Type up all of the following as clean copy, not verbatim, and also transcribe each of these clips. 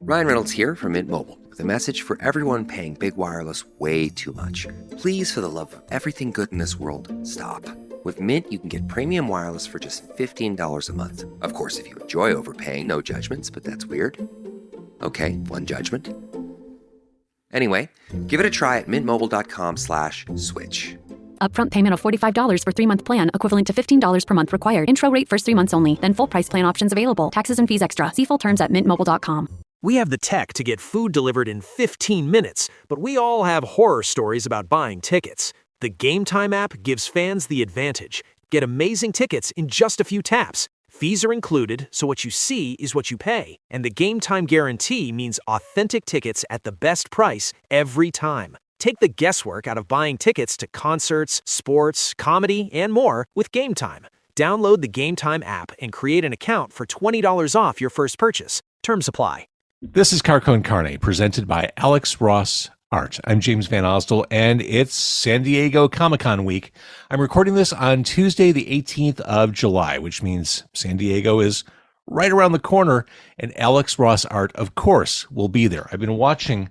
Ryan Reynolds here from Mint Mobile with a message for everyone paying big wireless way too much. Please, for the love of everything good in this world, stop. With Mint, you can get premium wireless for just $15 a month. Of course, if you enjoy overpaying, no judgments, but that's weird. Okay, one judgment. Anyway, give it a try at mintmobile.com/switch. Upfront payment of $45 for 3-month plan, equivalent to $15 per month required. Intro rate first 3 months only, then full price plan options available. Taxes and fees extra. See full terms at mintmobile.com. We have the tech to get food delivered in 15 minutes, but we all have horror stories about buying tickets. The Game Time app gives fans the advantage. Get amazing tickets in just a few taps. Fees are included, so what you see is what you pay. And the Game Time guarantee means authentic tickets at the best price every time. Take the guesswork out of buying tickets to concerts, sports, comedy, and more with Game Time. Download the Game Time app and create an account for $20 off your first purchase. Terms apply. This is Con Carne, presented by Alex Ross Art. I'm James Van Osdol, and it's San Diego Comic-Con week. I'm recording this on Tuesday, the 18th of July, which means San Diego is right around the corner, and Alex Ross Art, of course, will be there. I've been watching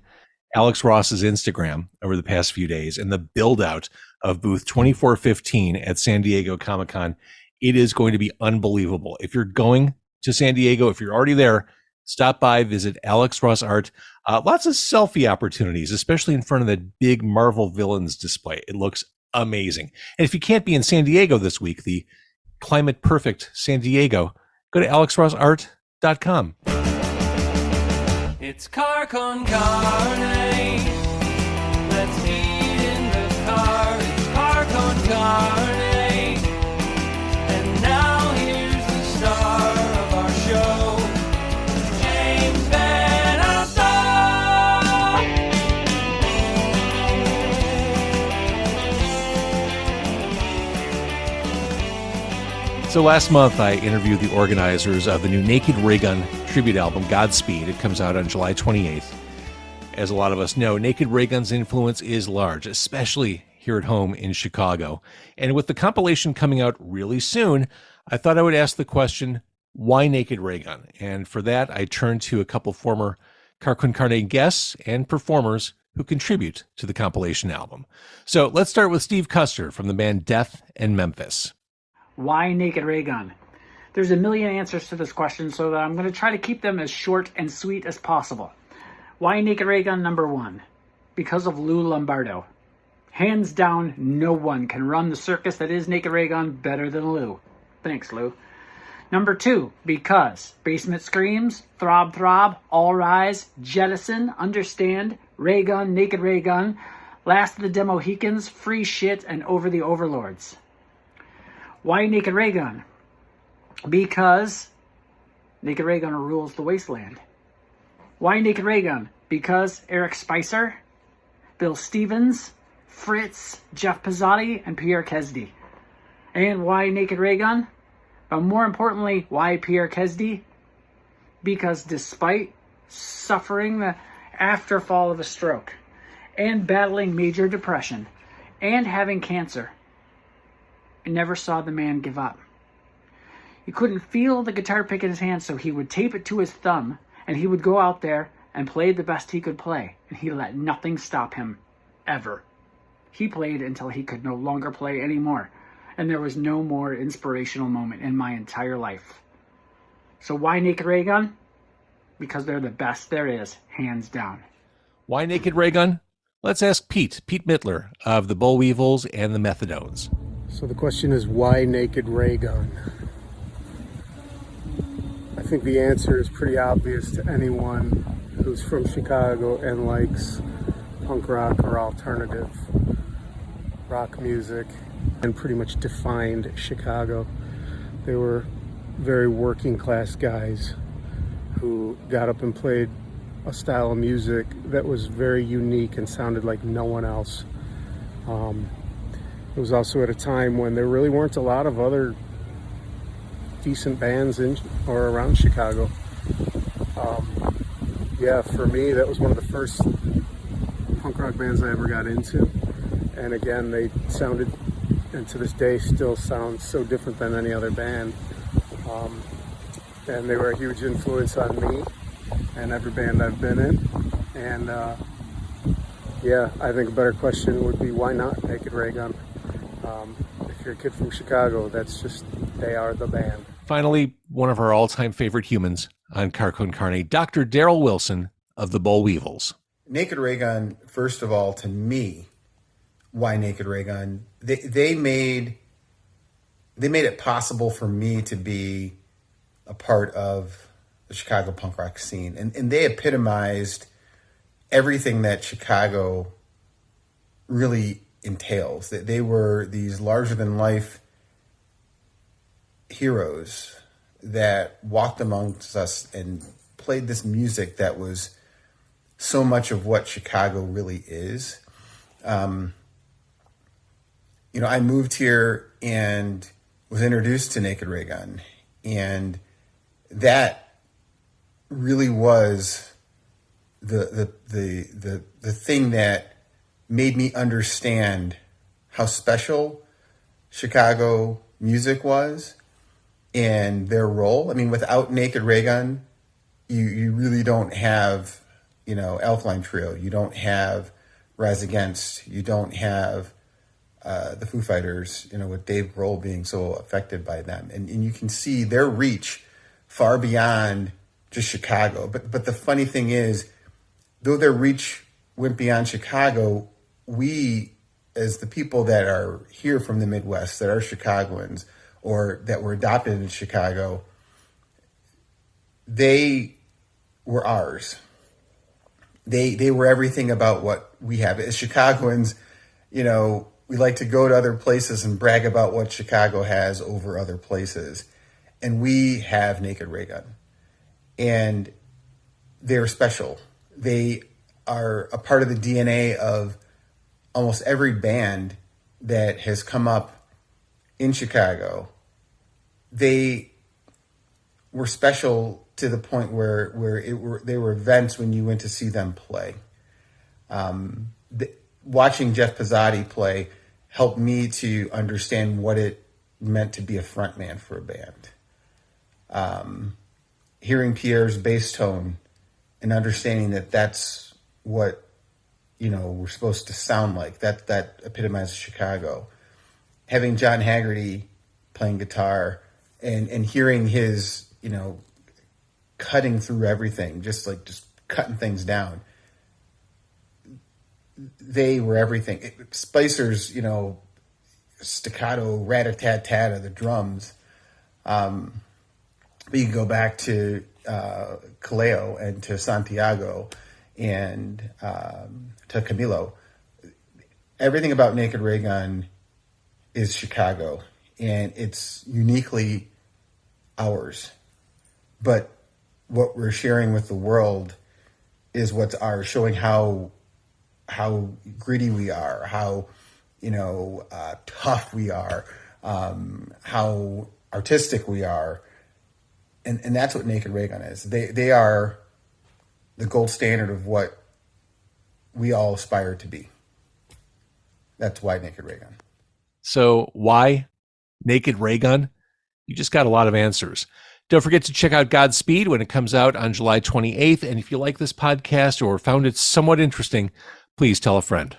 Alex Ross's Instagram over the past few days, and the build-out of booth 2415 at San Diego Comic-Con, it is going to be unbelievable. If you're going to San Diego, if you're already there, stop by, visit Alex Ross Art. Lots of selfie opportunities, especially in front of that big Marvel Villains display. It looks amazing. And if you can't be in San Diego this week, the climate perfect San Diego, go to alexrossart.com. It's Con Carne. Let's eat in the car. It's Con Carne. And now here's the star of our show, James Van Osdol. So last month, I interviewed the organizers of the new Naked Raygun tribute album, Godspeed. It comes out on July 28th. As a lot of us know, Naked Raygun's influence is large, especially here at home in Chicago. And with the compilation coming out really soon, I thought I would ask the question, why Naked Raygun? And for that, I turned to a couple former Con Carne guests and performers who contribute to the compilation album. So let's start with Steev Custer from the band Death and Memphis. Why Naked Raygun? There's a million answers to this question, so I'm going to try to keep them as short and sweet as possible. Why Naked Raygun? Number one, because of Lou Lombardo. Hands down, no one can run the circus that is Naked Raygun better than Lou. Thanks, Lou. Number two, because Basement Screams, Throb Throb, All Rise, Jettison, Understand, Raygun, Naked Raygun, Last of the Demohicans, Free Shit, and Over the Overlords. Why Naked Raygun? Because Naked Raygun rules the wasteland. Why Naked Raygun? Because Eric Spicer, Bill Stevens, Fritz, Jeff Pizzotti, and Pierre Kesdy. And why Naked Raygun? But more importantly, why Pierre Kesdy? Because despite suffering the afterfall of a stroke, and battling major depression, and having cancer, I never saw the man give up. He couldn't feel the guitar pick in his hand, so he would tape it to his thumb, and he would go out there and play the best he could play, and he let nothing stop him, ever. He played until he could no longer play anymore, and there was no more inspirational moment in my entire life. So why Naked Raygun? Because they're the best there is, hands down. Why Naked Raygun? Let's ask Pete Mittler of the Bollweevils and the Methadones. So the question is, why Naked Raygun? I think the answer is pretty obvious to anyone who's from Chicago and likes punk rock or alternative rock music and pretty much defined Chicago. They were very working class guys who got up and played a style of music that was very unique and sounded like no one else. It was also at a time when there really weren't a lot of other decent bands in or around Chicago. Yeah, for me, that was one of the first punk rock bands I ever got into. And again, they sounded, and to this day still sound, so different than any other band. And they were a huge influence on me. and every band I've been in. And yeah, I think a better question would be, why not Naked Raygun? If you're a kid from Chicago, they are the band. Finally, one of our all-time favorite humans on Con Carne, Dr. Daryl Wilson of the Bollweevils. Naked Raygun, first of all, to me, why Naked Raygun? They made it possible for me to be a part of the Chicago punk rock scene. And they epitomized everything that Chicago really entails. That they were these larger-than-life heroes that walked amongst us and played this music that was so much of what Chicago really is. I moved here and was introduced to Naked Raygun, and that really was the thing that made me understand how special Chicago music was and their role. I mean, without Naked Raygun, you really don't have, Alkaline Trio. You don't have Rise Against. You don't have the Foo Fighters, with Dave Grohl being so affected by them. And you can see their reach far beyond just Chicago. But the funny thing is, though their reach went beyond Chicago, we, as the people that are here from the Midwest, that are Chicagoans, or that were adopted in Chicago, they were ours. They were everything about what we have. As Chicagoans, we like to go to other places and brag about what Chicago has over other places. And we have Naked Raygun. And they're special. They are a part of the DNA of almost every band that has come up in Chicago. They were special to the point where they were events when you went to see them play. Watching Jeff Pizzati play helped me to understand what it meant to be a frontman for a band. Hearing Pierre's bass tone and understanding that that's what, we're supposed to sound like. That epitomizes Chicago. Having John Haggerty playing guitar and hearing his, cutting through everything, just cutting things down. They were everything. Spicer's, staccato rat-a-tat-tat of the drums. But you can go back to Kaleo and to Santiago and to Camilo. Everything about Naked Raygun is Chicago, and it's uniquely ours. But what we're sharing with the world is what's ours, showing how gritty we are, how tough we are, how artistic we are, and that's what Naked Raygun is. They are the gold standard of what we all aspire to be. That's why Naked Raygun. So why Naked Raygun? You just got a lot of answers. Don't forget to check out Godspeed when it comes out on July 28th. And if you like this podcast or found it somewhat interesting, please tell a friend.